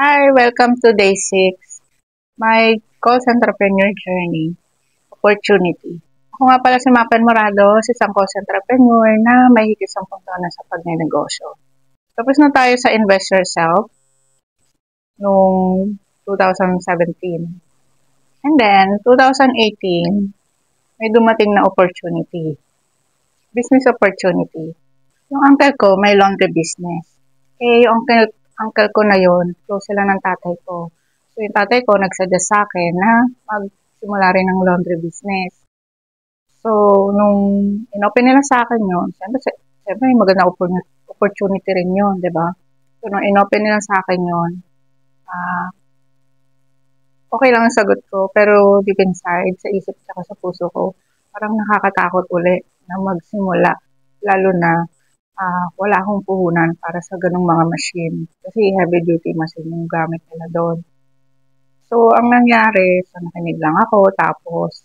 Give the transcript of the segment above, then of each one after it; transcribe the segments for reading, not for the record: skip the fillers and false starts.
Hi, welcome to day 6, my calls entrepreneur journey, opportunity. Ako nga pala si Mapen Morado, isang calls entrepreneur na may higit 10 taon na sa pagnenegosyo. Tapos na tayo sa Invest Yourself noong 2017. And then, 2018, may dumating na opportunity, business opportunity. Yung uncle ko, may laundry business. Yung uncle ko na yon, close sila ng tatay ko. So, yung tatay ko nagsuggest sa akin na magsimula rin ng laundry business. So, nung inopen nila sa akin yun, siyempre magandang opportunity rin yun, di ba? So, nung inopen nila sa akin yun, okay lang ang sagot ko, pero deep inside, sa isip at sa puso ko, parang nakakatakot uli na magsimula, lalo na wala akong puhunan para sa ganung mga machine. Kasi heavy duty machine yung gamit nila doon. So, ang nangyari, nakinig lang ako, tapos,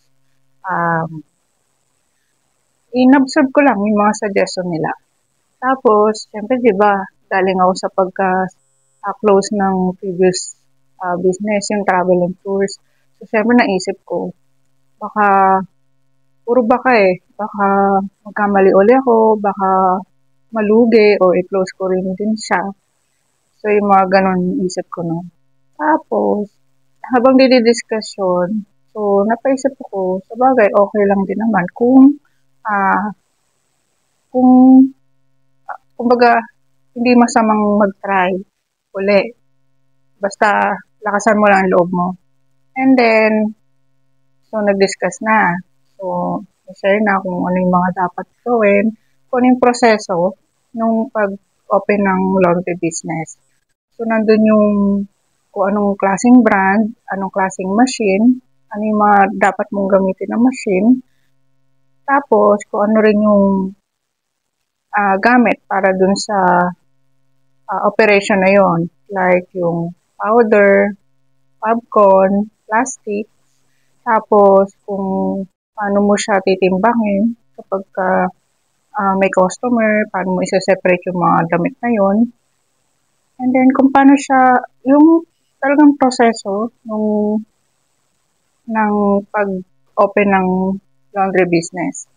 inobserve ko lang yung mga suggestion nila. Tapos, syempre, di ba, galing ako sa pagka-close ng previous business, yung travel and tours. So, syempre, naisip ko, baka, puro baka baka magkamali uli ako, baka malugi o i-close ko rin din siya. So, yung mga ganon isip ko no. Tapos, habang didiskusyon, so, napaisip ako, sa bagay, okay lang din naman kung kumbaga, hindi masamang mag-try uli. Basta, lakasan mo lang ang loob mo. And then, so, nag-discuss na. So, share na kung ano yung mga dapat gawin, kung ano yung proseso nung pag-open ng laundry business. So, nandun yung kung anong klaseng brand, anong klaseng machine, ano yung mga dapat mong gamitin na machine, tapos kung ano rin yung gamit para dun sa operation na yon, like yung powder, popcorn, plastic, tapos kung paano mo siya titimbangin kapag may customer, paano mo isa-separate yung mga damit na yon. And then kung paano siya, yung talagang proseso ng pag-open ng laundry business.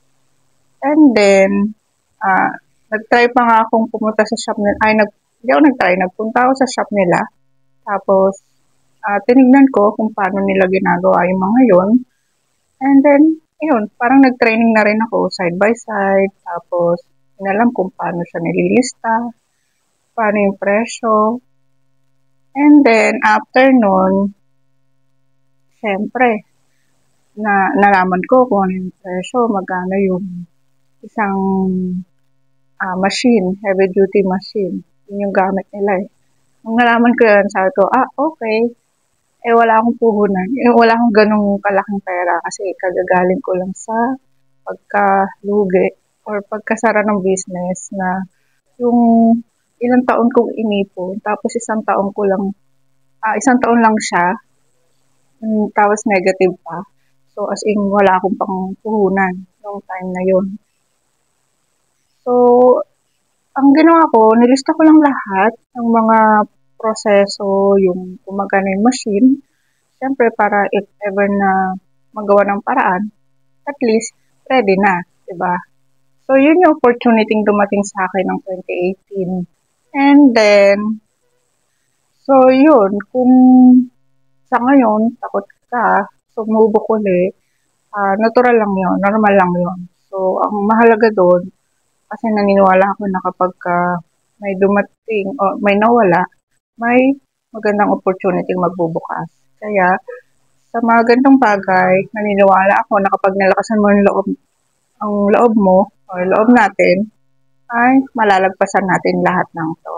And then, nag-try pa nga akong pumunta sa shop nila. Hindi ako nag-try. Nagpunta ako sa shop nila. Tapos, tinignan ko kung paano nila ginagawa yung mga yon. And then, yun, parang nag-training na rin ako side by side. Tapos, inalam kung paano siya nililista, paano yung presyo. And then, after nun, syempre, nalaman ko kung ano yung presyo, magkano yung isang machine, heavy duty machine. Yun yung gamit nila Nung nalaman ko yun, sabi ko, okay. Wala akong puhunan. Wala akong ganong kalaking pera kasi kagagaling ko lang sa pagkalugi or pagkasara ng business na yung ilang taon kong inipon, tapos isang taon lang siya, tapos negative pa. So, as in, wala akong pang puhunan noong time na yun. So, ang ginawa ko, nilista ko lang lahat ng mga proseso, yung gumagana yung machine. Siyempre, para if ever na magawa ng paraan, at least, ready na, diba? So, yun yung opportunity dumating sa akin ng 2018. And then, so yun, kung sa ngayon, takot ka, sumubok ulit, natural lang yun, normal lang yun. So, ang mahalaga doon, kasi naniniwala ako na kapag may dumating o may nawala, may magandang opportunity magbubukas. Kaya, sa mga gantong bagay, naniniwala ako na kapag nalakasan mo ang loob mo, o loob natin, ay malalagpasan natin lahat ng to.